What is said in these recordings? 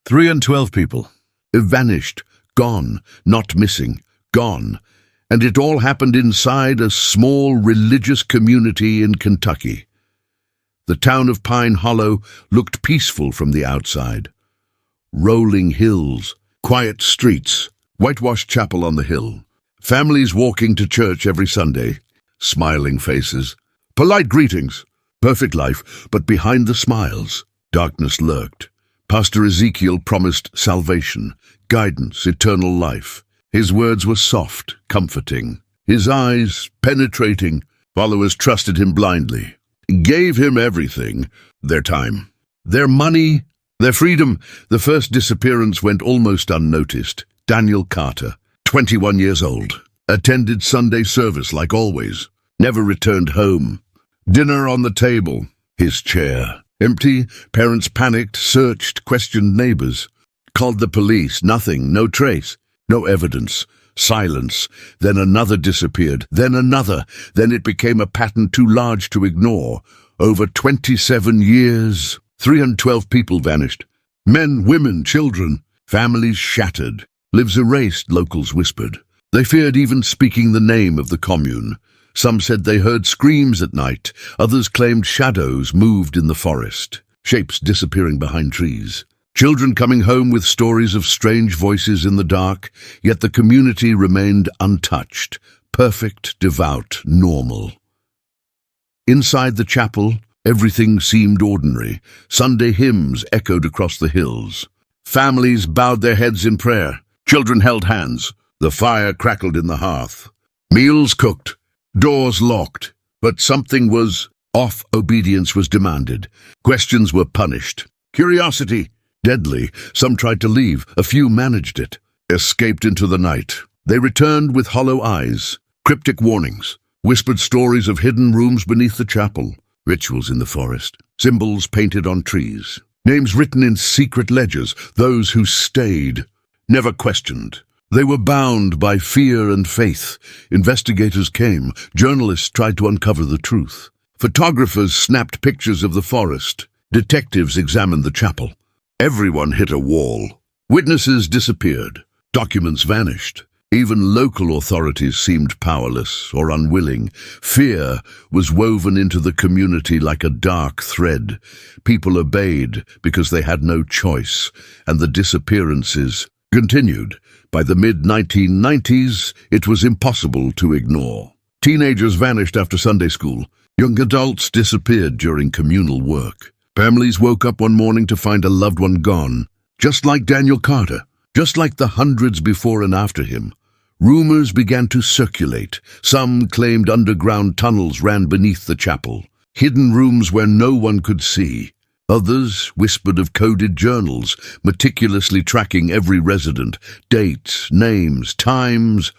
3 and 12 people. Vanished, gone, not missing, gone. And it all happened inside a small religious community in Kentucky. The town of Pine Hollow looked peaceful from the outside. Rolling hills, quiet streets, whitewashed chapel on the hill. Families walking to church every Sunday, smiling faces, polite greetings, perfect life, but behind the smiles, darkness lurked. Pastor Ezekiel promised salvation, guidance, eternal life. His words were soft, comforting. His eyes penetrating. Followers trusted him blindly, gave him everything, their time, their money, their freedom. The first disappearance went almost unnoticed. Daniel Carter, 21 years old, attended Sunday service like always, never returned home. Dinner on the table, his chair empty. Parents panicked, searched, questioned neighbors, called the police. Nothing, no trace, no evidence. Silence. Then another disappeared, then another. Then it became a pattern too large to ignore. Over 27 years, 312 people vanished. Men, women, children. Families shattered. Lives erased, locals whispered. They feared even speaking the name of the commune. Some said they heard screams at night. Others claimed shadows moved in the forest, shapes disappearing behind trees. Children coming home with stories of strange voices in the dark, yet the community remained untouched, perfect, devout, normal. Inside the chapel, everything seemed ordinary. Sunday hymns echoed across the hills. Families bowed their heads in prayer. Children held hands. The fire crackled in the hearth. Meals cooked. Doors locked. But something was off. Obedience was demanded. Questions were punished. Curiosity deadly. Some tried to leave. A few managed it. Escaped into the night. They returned with hollow eyes. Cryptic warnings. Whispered stories of hidden rooms beneath the chapel. Rituals in the forest. Symbols painted on trees. Names written in secret ledgers. Those who stayed. Never questioned. They were bound by fear and faith. Investigators came. Journalists tried to uncover the truth. Photographers snapped pictures of the forest. Detectives examined the chapel. Everyone hit a wall. Witnesses disappeared. Documents vanished. Even local authorities seemed powerless or unwilling. Fear was woven into the community like a dark thread. People obeyed because they had no choice, and the disappearances continued. By the mid-1990s, it was impossible to ignore. Teenagers vanished after Sunday school. Young adults disappeared during communal work. Families woke up one morning to find a loved one gone, just like Daniel Carter, just like the hundreds before and after him. Rumors began to circulate. Some claimed underground tunnels ran beneath the chapel, hidden rooms where no one could see. Others whispered of coded journals, meticulously tracking every resident, dates, names, times,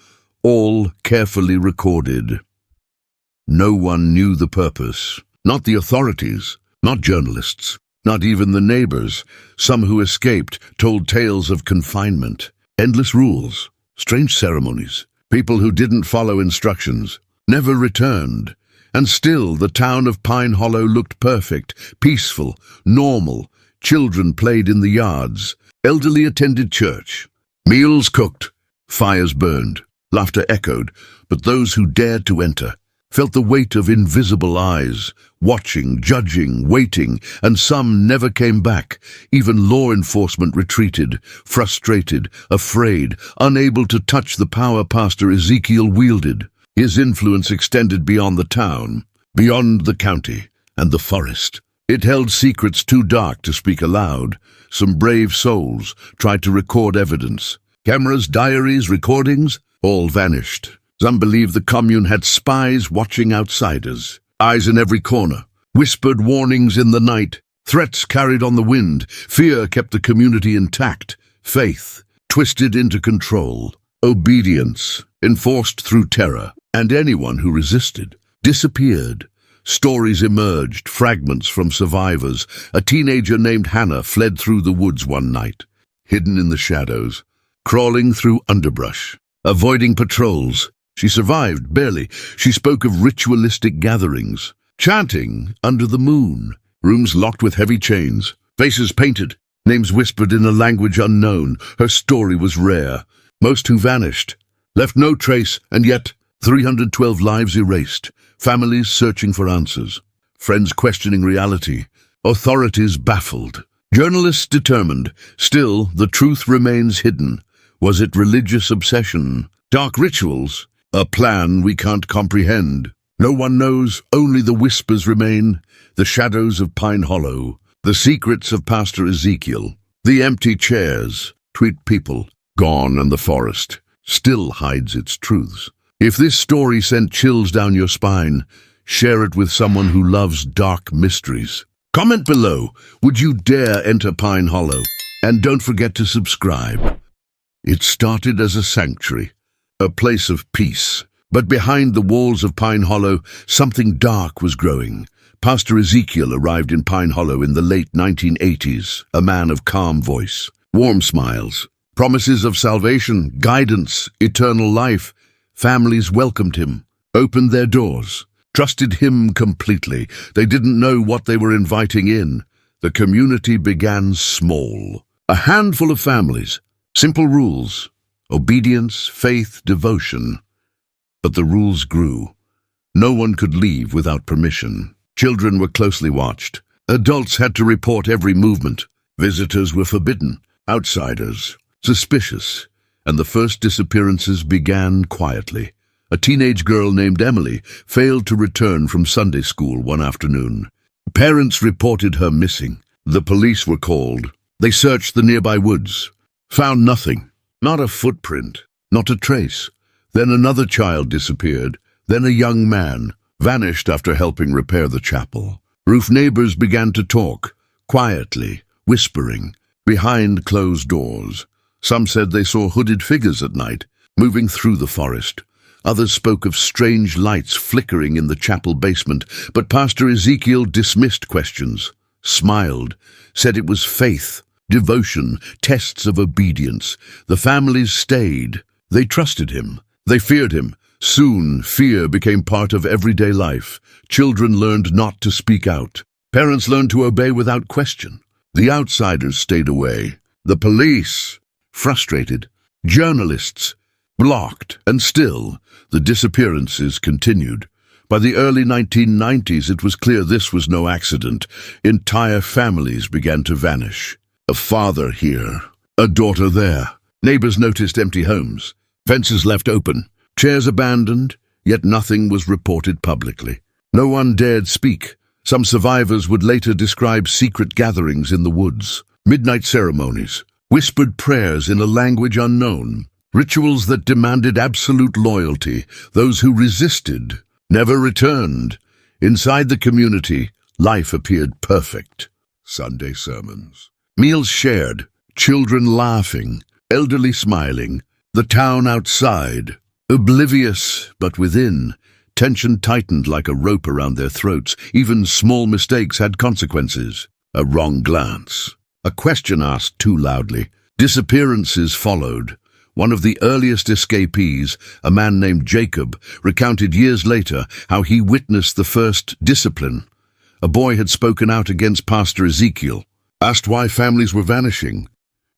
all carefully recorded. No one knew the purpose, not the authorities, not journalists, not even the neighbors. Some who escaped told tales of confinement, endless rules, strange ceremonies. People who didn't follow instructions never returned. And still, the town of Pine Hollow looked perfect, peaceful, normal. Children played in the yards. Elderly attended church. Meals cooked. Fires burned. Laughter echoed. But those who dared to enter felt the weight of invisible eyes, watching, judging, waiting, and some never came back. Even law enforcement retreated, frustrated, afraid, unable to touch the power Pastor Ezekiel wielded. His influence extended beyond the town, beyond the county, and the forest. It held secrets too dark to speak aloud. Some brave souls tried to record evidence. Cameras, diaries, recordings, all vanished. Some believed the commune had spies watching outsiders. Eyes in every corner. Whispered warnings in the night. Threats carried on the wind. Fear kept the community intact. Faith twisted into control. Obedience enforced through terror. And anyone who resisted disappeared. Stories emerged, fragments from survivors. A teenager named Hannah fled through the woods one night, hidden in the shadows, crawling through underbrush, avoiding patrols. She survived, barely. She spoke of ritualistic gatherings, chanting under the moon, rooms locked with heavy chains, faces painted, names whispered in a language unknown. Her story was rare. Most who vanished left no trace, and yet 312 lives erased, families searching for answers, friends questioning reality, authorities baffled, journalists determined. Still, the truth remains hidden. Was it religious obsession? Dark rituals? A plan we can't comprehend? No one knows, only the whispers remain, the shadows of Pine Hollow, the secrets of Pastor Ezekiel, the empty chairs, tweet people, gone, and the forest still hides its truths. If this story sent chills down your spine, share it with someone who loves dark mysteries. Comment below, would you dare enter Pine Hollow? And don't forget to subscribe. It started as a sanctuary, a place of peace. But behind the walls of Pine Hollow, something dark was growing. Pastor Ezekiel arrived in Pine Hollow in the late 1980s, a man of calm voice, warm smiles, promises of salvation, guidance, eternal life. Families welcomed him, opened their doors, trusted him completely. They didn't know what they were inviting in. The community began small. A handful of families, simple rules, obedience, faith, devotion. But the rules grew. No one could leave without permission. Children were closely watched. Adults had to report every movement. Visitors were forbidden. Outsiders, suspicious. And the first disappearances began quietly. A teenage girl named Emily failed to return from Sunday school one afternoon. Parents reported her missing. The police were called. They searched the nearby woods. Found nothing. Not a footprint. Not a trace. Then another child disappeared. Then a young man vanished after helping repair the chapel. Roof neighbors began to talk, quietly, whispering, behind closed doors. Some said they saw hooded figures at night, moving through the forest. Others spoke of strange lights flickering in the chapel basement, but Pastor Ezekiel dismissed questions, smiled, said it was faith, devotion, tests of obedience. The families stayed. They trusted him. They feared him. Soon, fear became part of everyday life. Children learned not to speak out. Parents learned to obey without question. The outsiders stayed away. The police, frustrated. Journalists, blocked. And still, the disappearances continued. By the early 1990s, it was clear this was no accident. Entire families began to vanish. A father here, a daughter there. Neighbors noticed empty homes. Fences left open, chairs abandoned, yet nothing was reported publicly. No one dared speak. Some survivors would later describe secret gatherings in the woods, midnight ceremonies, whispered prayers in a language unknown, rituals that demanded absolute loyalty. Those who resisted never returned. Inside the community, life appeared perfect. Sunday sermons, meals shared, children laughing, elderly smiling. The town outside, oblivious, but within, tension tightened like a rope around their throats. Even small mistakes had consequences. A wrong glance, a question asked too loudly. Disappearances followed. One of the earliest escapees, a man named Jacob, recounted years later how he witnessed the first discipline. A boy had spoken out against Pastor Ezekiel, asked why families were vanishing.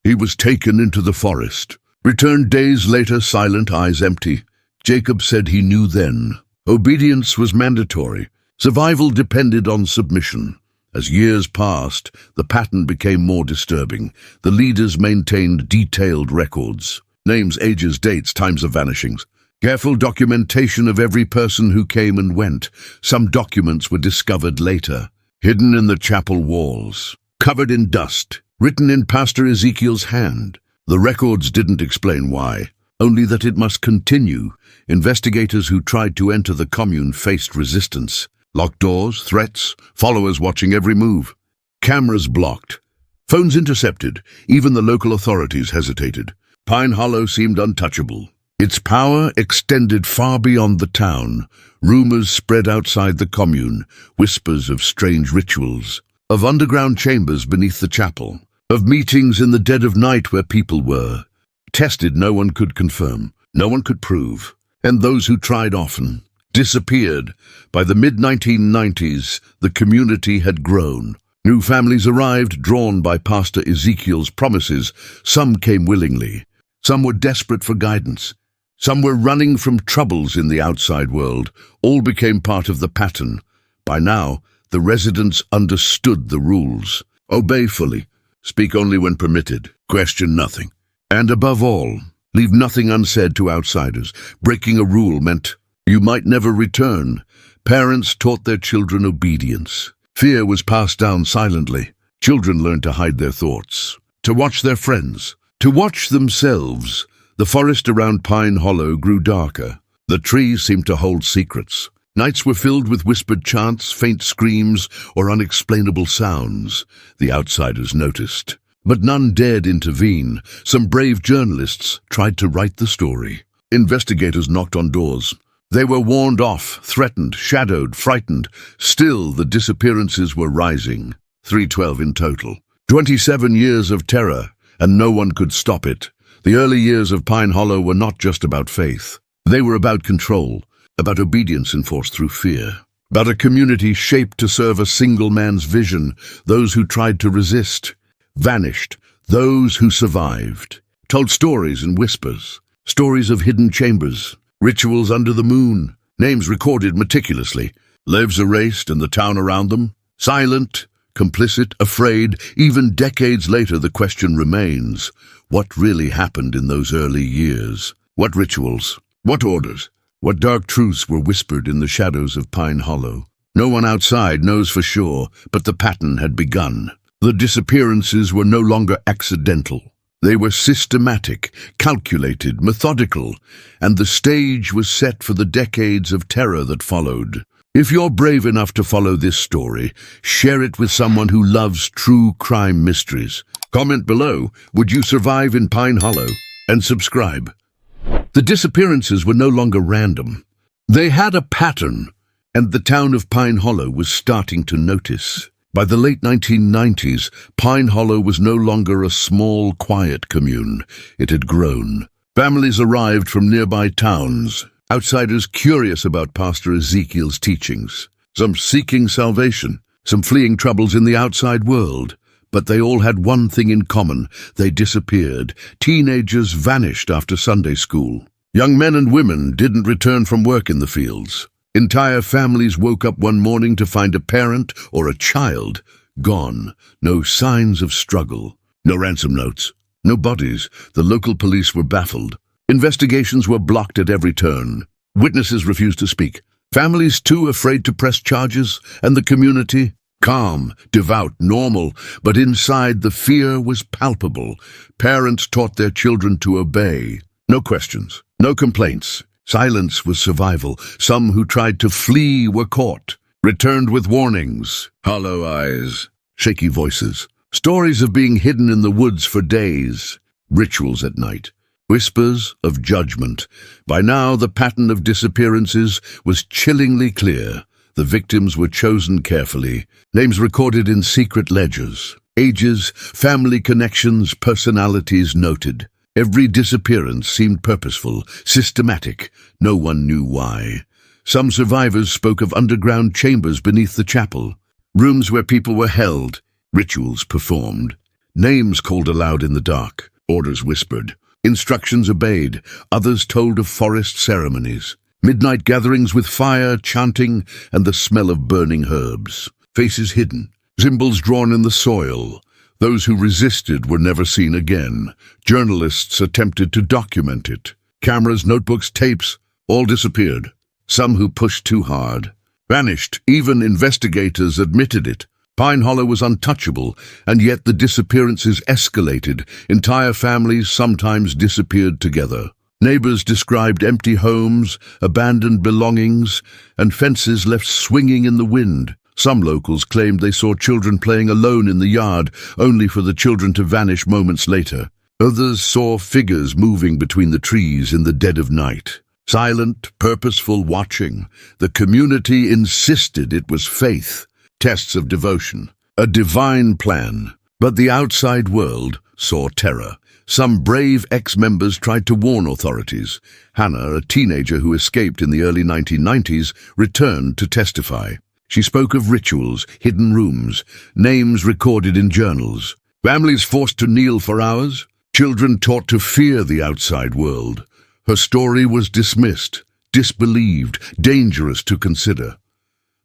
He was taken into the forest. Returned days later, silent, eyes empty. Jacob said he knew then. Obedience was mandatory. Survival depended on submission. As years passed, the pattern became more disturbing. The leaders maintained detailed records. Names, ages, dates, times of vanishings. Careful documentation of every person who came and went. Some documents were discovered later, hidden in the chapel walls, covered in dust, written in Pastor Ezekiel's hand. The records didn't explain why, only that it must continue. Investigators who tried to enter the commune faced resistance. Locked doors, threats, followers watching every move. Cameras blocked. Phones intercepted. Even the local authorities hesitated. Pine Hollow seemed untouchable. Its power extended far beyond the town. Rumors spread outside the commune, whispers of strange rituals, of underground chambers beneath the chapel, of meetings in the dead of night where people were. Tested, no one could confirm, no one could prove, and those who tried often disappeared. By the mid-1990s, the community had grown. New families arrived, drawn by Pastor Ezekiel's promises. Some came willingly. Some were desperate for guidance. Some were running from troubles in the outside world. All became part of the pattern. By now, the residents understood the rules. Obey fully. Speak only when permitted. Question nothing. And above all, leave nothing unsaid to outsiders. Breaking a rule meant you might never return. Parents taught their children obedience. Fear was passed down silently. Children learned to hide their thoughts, to watch their friends, to watch themselves. The forest around Pine Hollow grew darker. The trees seemed to hold secrets. Nights were filled with whispered chants, faint screams, or unexplainable sounds. The outsiders noticed, but none dared intervene. Some brave journalists tried to write the story. Investigators knocked on doors. They were warned off, threatened, shadowed, frightened. Still, the disappearances were rising. 312 in total. 27 years of terror, and no one could stop it. The early years of Pine Hollow were not just about faith. They were about control, about obedience enforced through fear, about a community shaped to serve a single man's vision. Those who tried to resist vanished. Those who survived told stories in whispers, stories of hidden chambers, rituals under the moon, names recorded meticulously, lives erased and the town around them, silent, complicit, afraid. Even decades later, the question remains, what really happened in those early years? What rituals? What orders? What dark truths were whispered in the shadows of Pine Hollow? No one outside knows for sure, but the pattern had begun. The disappearances were no longer accidental. They were systematic, calculated, methodical, and the stage was set for the decades of terror that followed. If you're brave enough to follow this story, share it with someone who loves true crime mysteries. Comment below, would you survive in Pine Hollow? And subscribe. The disappearances were no longer random. They had a pattern, and the town of Pine Hollow was starting to notice. By the late 1990s, Pine Hollow was no longer a small, quiet commune. It had grown. Families arrived from nearby towns, outsiders curious about Pastor Ezekiel's teachings, some seeking salvation, some fleeing troubles in the outside world. But they all had one thing in common. They disappeared. Teenagers vanished after Sunday school. Young men and women didn't return from work in the fields. Entire families woke up one morning to find a parent or a child gone. No signs of struggle. No ransom notes. No bodies. The local police were baffled. Investigations were blocked at every turn. Witnesses refused to speak. Families too afraid to press charges, and the community calm, devout, normal, but inside the fear was palpable. Parents taught their children to obey. No questions, no complaints. Silence was survival. Some who tried to flee were caught, returned with warnings, hollow eyes, shaky voices, stories of being hidden in the woods for days, rituals at night, whispers of judgment. By now, the pattern of disappearances was chillingly clear. The victims were chosen carefully, names recorded in secret ledgers, ages, family connections, personalities noted. Every disappearance seemed purposeful, systematic. No one knew why. Some survivors spoke of underground chambers beneath the chapel, rooms where people were held, rituals performed, names called aloud in the dark, orders whispered, instructions obeyed. Others told of forest ceremonies, midnight gatherings with fire, chanting, and the smell of burning herbs. Faces hidden, symbols drawn in the soil. Those who resisted were never seen again. Journalists attempted to document it. Cameras, notebooks, tapes, all disappeared. Some who pushed too hard vanished. Even investigators admitted it. Pine Hollow was untouchable, and yet the disappearances escalated. Entire families sometimes disappeared together. Neighbors described empty homes, abandoned belongings, and fences left swinging in the wind. Some locals claimed they saw children playing alone in the yard, only for the children to vanish moments later. Others saw figures moving between the trees in the dead of night. Silent, purposeful watching. The community insisted it was faith, tests of devotion, a divine plan. But the outside world saw terror. Some brave ex-members tried to warn authorities. Hannah, a teenager who escaped in the early 1990s, returned to testify. She spoke of rituals, hidden rooms, names recorded in journals. Families forced to kneel for hours, children taught to fear the outside world. Her story was dismissed, disbelieved, dangerous to consider.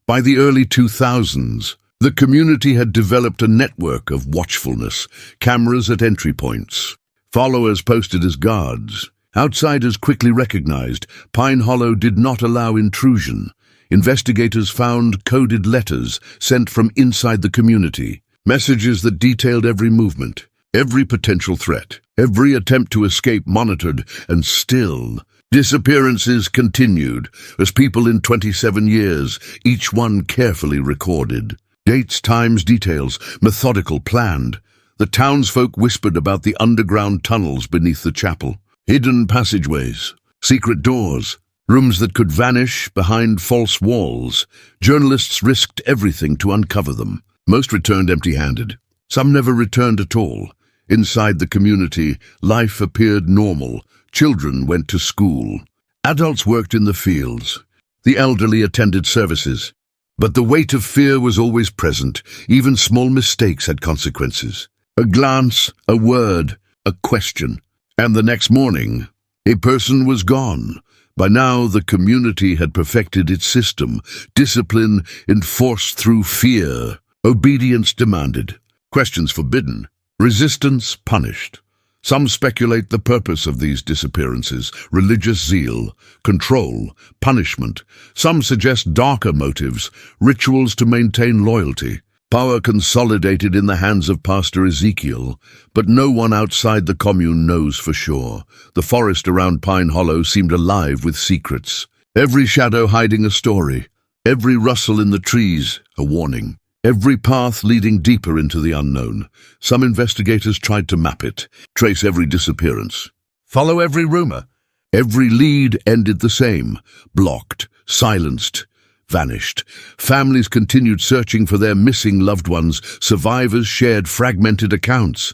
By the early 2000s, the community had developed a network of watchfulness, cameras at entry points. Followers posted as guards. Outsiders quickly recognized Pine Hollow did not allow intrusion. Investigators found coded letters sent from inside the community, messages that detailed every movement, every potential threat, every attempt to escape monitored, and still, disappearances continued as people in 27 years, each one carefully recorded. Dates, times, details, methodical, planned. The townsfolk whispered about the underground tunnels beneath the chapel, hidden passageways, secret doors, rooms that could vanish behind false walls. Journalists risked everything to uncover them. Most returned empty-handed. Some never returned at all. Inside the community, life appeared normal. Children went to school. Adults worked in the fields. The elderly attended services. But the weight of fear was always present. Even small mistakes had consequences. A glance, a word, a question. And the next morning, a person was gone. By now, the community had perfected its system. Discipline enforced through fear. Obedience demanded. Questions forbidden. Resistance punished. Some speculate the purpose of these disappearances: religious zeal, control, punishment. Some suggest darker motives, rituals to maintain loyalty. Power consolidated in the hands of Pastor Ezekiel, but no one outside the commune knows for sure. The forest around Pine Hollow seemed alive with secrets. Every shadow hiding a story. Every rustle in the trees a warning. Every path leading deeper into the unknown. Some investigators tried to map it, trace every disappearance, follow every rumor. Every lead ended the same: blocked, silenced, vanished. Families continued searching for their missing loved ones. Survivors shared fragmented accounts.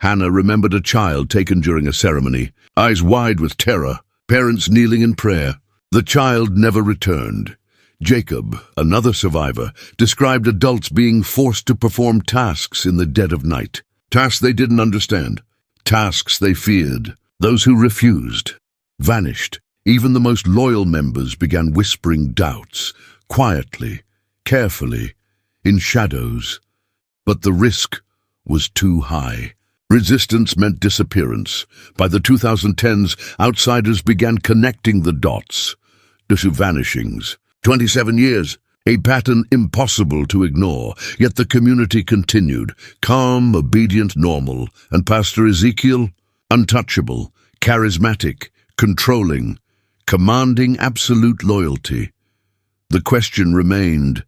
Hannah remembered a child taken during a ceremony, eyes wide with terror, parents kneeling in prayer. The child never returned. Jacob, another survivor, described adults being forced to perform tasks in the dead of night. Tasks they didn't understand. Tasks they feared. Those who refused vanished. Even the most loyal members began whispering doubts, quietly, carefully, in shadows. But the risk was too high. Resistance meant disappearance. By the 2010s, outsiders began connecting the dots to vanishings. 27 years, a pattern impossible to ignore, yet the community continued, calm, obedient, normal, and Pastor Ezekiel, untouchable, charismatic, controlling, commanding absolute loyalty. The question remained,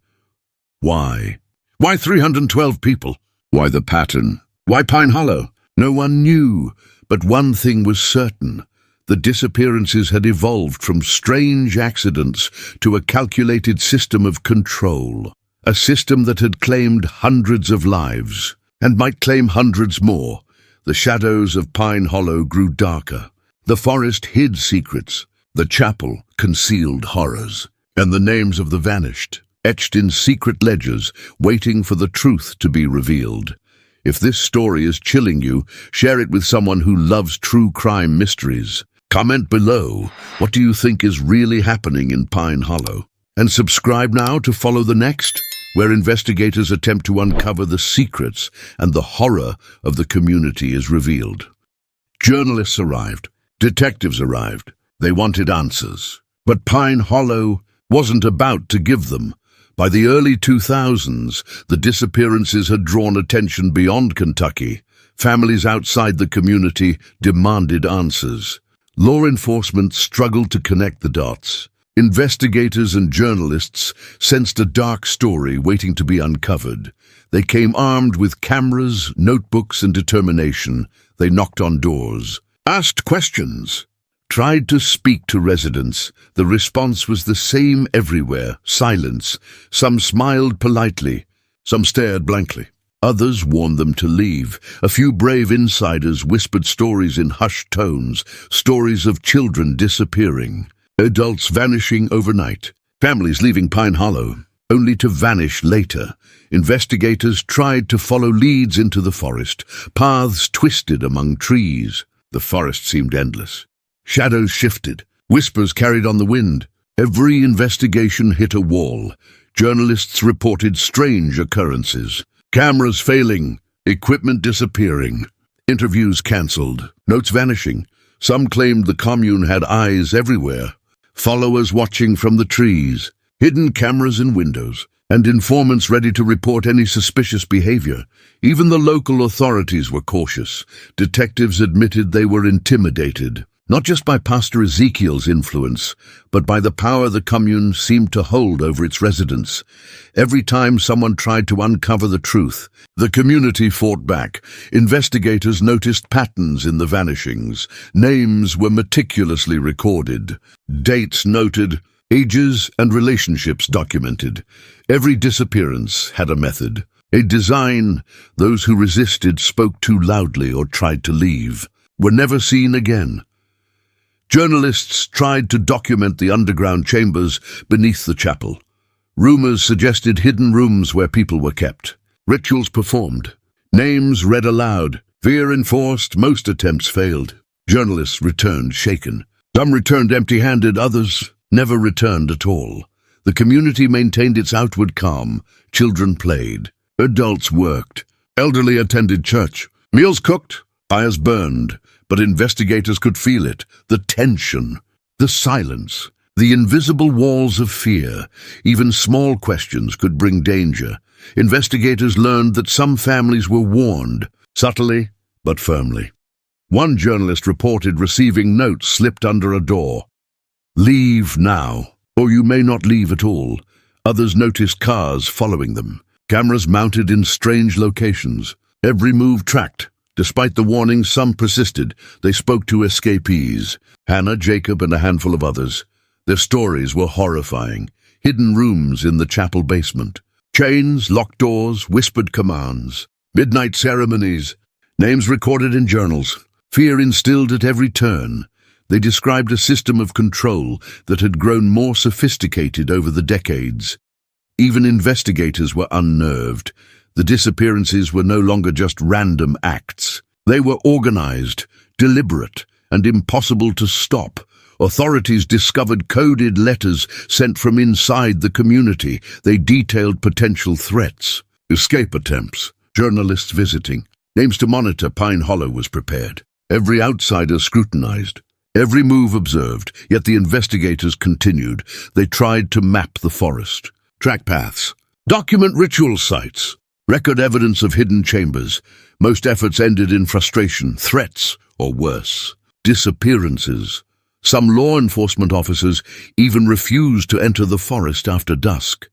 why? Why 312 people? Why the pattern? Why Pine Hollow? No one knew, but one thing was certain. The disappearances had evolved from strange accidents to a calculated system of control, a system that had claimed hundreds of lives, and might claim hundreds more. The shadows of Pine Hollow grew darker. The forest hid secrets, the chapel concealed horrors, and the names of the vanished, etched in secret ledgers, waiting for the truth to be revealed. If this story is chilling you, share it with someone who loves true crime mysteries. Comment below, what do you think is really happening in Pine Hollow? And subscribe now to follow the next, where investigators attempt to uncover the secrets and the horror of the community is revealed. Journalists arrived. Detectives arrived. They wanted answers. But Pine Hollow wasn't about to give them. By the early 2000s, the disappearances had drawn attention beyond Kentucky. Families outside the community demanded answers. Law enforcement struggled to connect the dots. Investigators and journalists sensed a dark story waiting to be uncovered. They came armed with cameras, notebooks, and determination. They knocked on doors, asked questions, tried to speak to residents. The response was the same everywhere: silence. Some smiled politely, some stared blankly. Others warned them to leave. A few brave insiders whispered stories in hushed tones, stories of children disappearing, adults vanishing overnight, families leaving Pine Hollow. only to vanish later. Investigators tried to follow leads into the forest, paths twisted among trees. The forest seemed endless. Shadows shifted, whispers carried on the wind. Every investigation hit a wall. Journalists reported strange occurrences. Cameras failing, equipment disappearing, interviews cancelled, notes vanishing. Some claimed the commune had eyes everywhere, followers watching from the trees, hidden cameras in windows, and informants ready to report any suspicious behavior. Even the local authorities were cautious. Detectives admitted they were intimidated, not just by Pastor Ezekiel's influence, but by the power the commune seemed to hold over its residents. Every time someone tried to uncover the truth, the community fought back. Investigators noticed patterns in the vanishings. Names were meticulously recorded, dates noted, ages and relationships documented. Every disappearance had a method, a design. Those who resisted, spoke too loudly, or tried to leave were never seen again. Journalists tried to document the underground chambers beneath the chapel. Rumors suggested hidden rooms where people were kept. Rituals performed. Names read aloud. Fear enforced. Most attempts failed. Journalists returned shaken. Some returned empty-handed, others never returned at all. The community maintained its outward calm. Children played. Adults worked. Elderly attended church. Meals cooked. Fires burned. But investigators could feel it. The tension. The silence. The invisible walls of fear. Even small questions could bring danger. Investigators learned that some families were warned, subtly but firmly. One journalist reported receiving notes slipped under a door. "Leave now, or you may not leave at all." Others noticed cars following them. Cameras mounted in strange locations. Every move tracked. Despite the warnings, some persisted. They spoke to escapees, Hannah, Jacob, and a handful of others. Their stories were horrifying. Hidden rooms in the chapel basement. Chains, locked doors, whispered commands. Midnight ceremonies. Names recorded in journals. Fear instilled at every turn. They described a system of control that had grown more sophisticated over the decades. Even investigators were unnerved. The disappearances were no longer just random acts. They were organized, deliberate, and impossible to stop. Authorities discovered coded letters sent from inside the community. They detailed potential threats, escape attempts, journalists visiting. Names to monitor. Pine Hollow was prepared. Every outsider scrutinized. Every move observed. Yet the investigators continued. They tried to map the forest, track paths, document ritual sites, record evidence of hidden chambers. Most efforts ended in frustration, threats, or worse, disappearances. Some law enforcement officers even refused to enter the forest after dusk.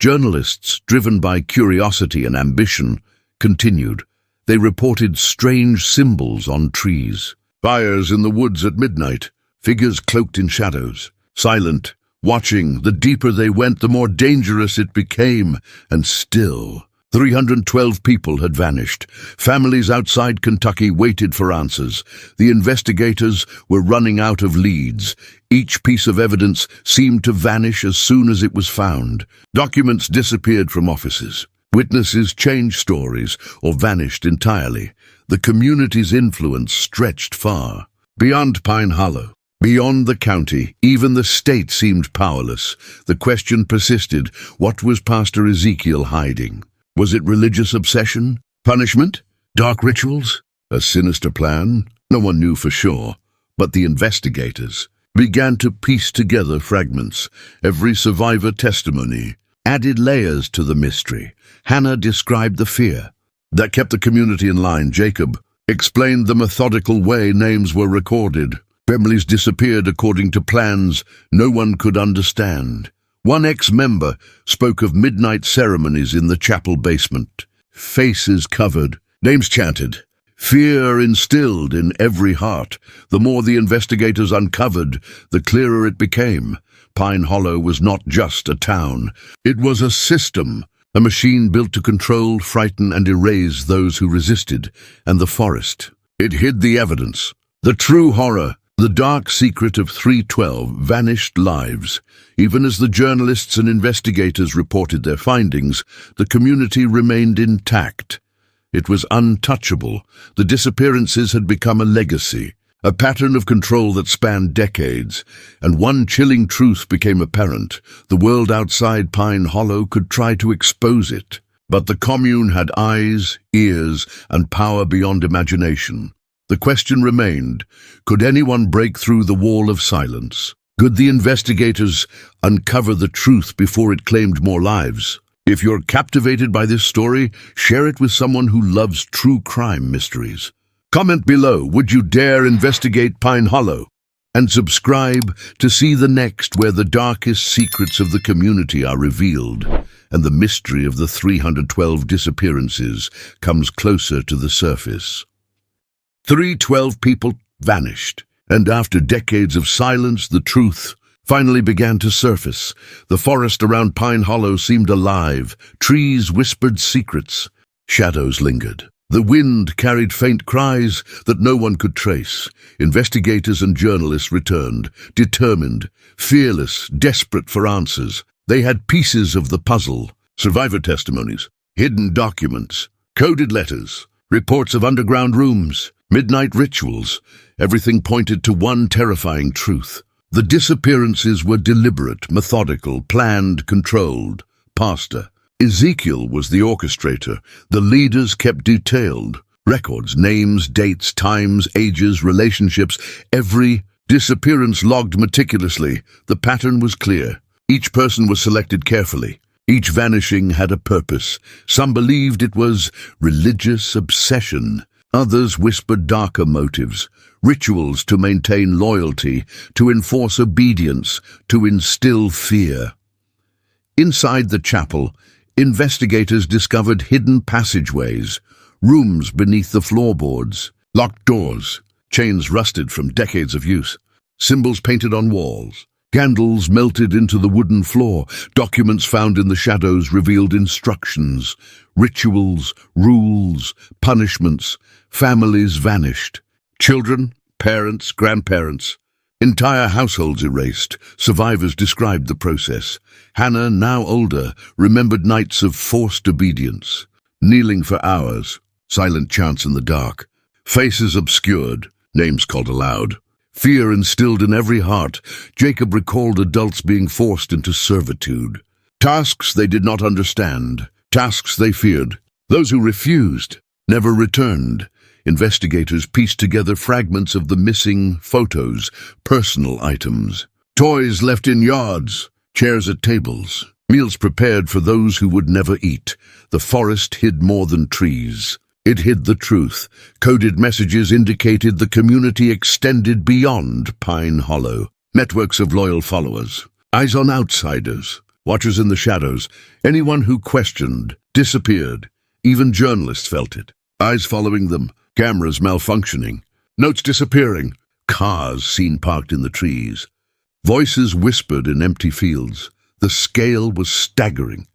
Journalists, driven by curiosity and ambition, continued. They reported strange symbols on trees, fires in the woods at midnight, figures cloaked in shadows, silent, watching. The deeper they went, the more dangerous it became. And still, 312 people had vanished. Families outside Kentucky waited for answers. The investigators were running out of leads. Each piece of evidence seemed to vanish as soon as it was found. Documents disappeared from offices. Witnesses changed stories or vanished entirely. The community's influence stretched far. Beyond Pine Hollow, beyond the county, even the state seemed powerless. The question persisted: what was Pastor Ezekiel hiding? Was it religious obsession? Punishment? Dark rituals? A sinister plan? No one knew for sure. But the investigators began to piece together fragments. Every survivor testimony added layers to the mystery. Hannah described the fear that kept the community in line. Jacob explained the methodical way names were recorded. Families disappeared according to plans no one could understand. One ex-member spoke of midnight ceremonies in the chapel basement. Faces covered, names chanted, fear instilled in every heart. The more the investigators uncovered, the clearer it became. Pine Hollow was not just a town. It was a system, a machine built to control, frighten, and erase those who resisted. And the forest, it hid the evidence, the true horror. The dark secret of 312 vanished lives. Even as the journalists and investigators reported their findings, the community remained intact. It was untouchable. The disappearances had become a legacy, a pattern of control that spanned decades, and one chilling truth became apparent. The world outside Pine Hollow could try to expose it, but the commune had eyes, ears, and power beyond imagination. The question remained, could anyone break through the wall of silence? Could the investigators uncover the truth before it claimed more lives? If you're captivated by this story, share it with someone who loves true crime mysteries. Comment below, would you dare investigate Pine Hollow? And subscribe to see the next, where the darkest secrets of the community are revealed and the mystery of the 312 disappearances comes closer to the surface. 312 people vanished, and after decades of silence, the truth finally began to surface. The forest around Pine Hollow seemed alive. Trees whispered secrets. Shadows lingered. The wind carried faint cries that no one could trace. Investigators and journalists returned, determined, fearless, desperate for answers. They had pieces of the puzzle: survivor testimonies, hidden documents, coded letters, reports of underground rooms, midnight rituals. Everything pointed to one terrifying truth. The disappearances were deliberate, methodical, planned, controlled. Pastor Ezekiel was the orchestrator. The leaders kept detailed records, names, dates, times, ages, relationships, every disappearance logged meticulously. The pattern was clear. Each person was selected carefully. Each vanishing had a purpose. Some believed it was religious obsession. Others whispered darker motives, rituals to maintain loyalty, to enforce obedience, to instill fear. Inside the chapel, investigators discovered hidden passageways, rooms beneath the floorboards, locked doors, chains rusted from decades of use, symbols painted on walls, candles melted into the wooden floor, documents found in the shadows revealed instructions, rituals, rules, punishments. Families vanished. Children, parents, grandparents, entire households erased. Survivors described the process. Hannah, now older, remembered nights of forced obedience, kneeling for hours, silent chants in the dark, faces obscured, names called aloud. Fear instilled in every heart. Jacob recalled adults being forced into servitude. Tasks they did not understand, tasks they feared. Those who refused never returned. Investigators pieced together fragments of the missing photos, personal items, toys left in yards, chairs at tables, meals prepared for those who would never eat. The forest hid more than trees. It hid the truth. Coded messages indicated the community extended beyond Pine Hollow. Networks of loyal followers, eyes on outsiders, watchers in the shadows. Anyone who questioned disappeared. Even journalists felt it. Eyes following them, cameras malfunctioning, notes disappearing, cars seen parked in the trees. Voices whispered in empty fields. The scale was staggering.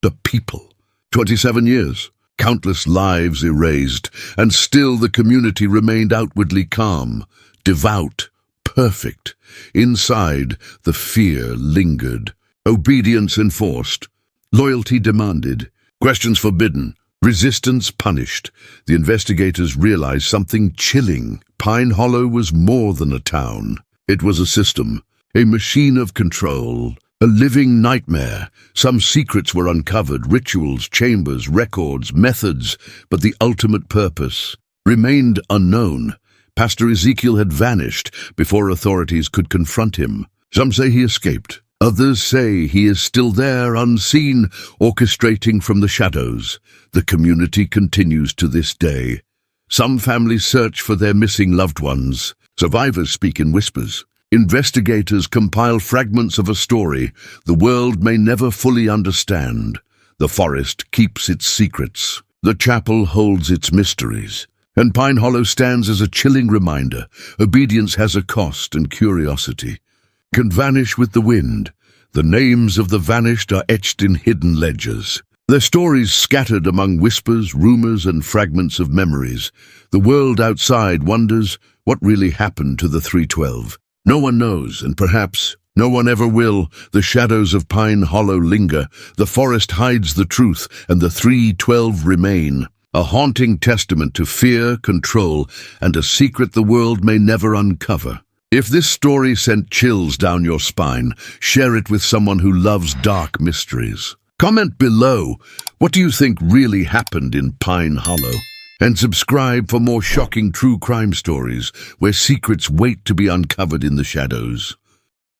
The people. 27 years. Countless lives erased, and still the community remained outwardly calm, devout, perfect. Inside, the fear lingered. Obedience enforced. Loyalty demanded. Questions forbidden. Resistance punished. The investigators realized something chilling. Pine Hollow was more than a town. It was a system, a machine of control, a living nightmare. Some secrets were uncovered, rituals, chambers, records, methods, but the ultimate purpose remained unknown. Pastor Ezekiel had vanished before authorities could confront him. Some say he escaped. Others say he is still there, unseen, orchestrating from the shadows. The community continues to this day. Some families search for their missing loved ones. Survivors speak in whispers. Investigators compile fragments of a story the world may never fully understand. The forest keeps its secrets. The chapel holds its mysteries. And Pine Hollow stands as a chilling reminder. Obedience has a cost, and curiosity can vanish with the wind. The names of the vanished are etched in hidden ledgers. Their stories scattered among whispers, rumors, and fragments of memories. The world outside wonders what really happened to the 312. No one knows, and perhaps no one ever will. The shadows of Pine Hollow linger, the forest hides the truth, and the 312 remain. A haunting testament to fear, control, and a secret the world may never uncover. If this story sent chills down your spine, share it with someone who loves dark mysteries. Comment below, what do you think really happened in Pine Hollow? And subscribe for more shocking true crime stories where secrets wait to be uncovered in the shadows.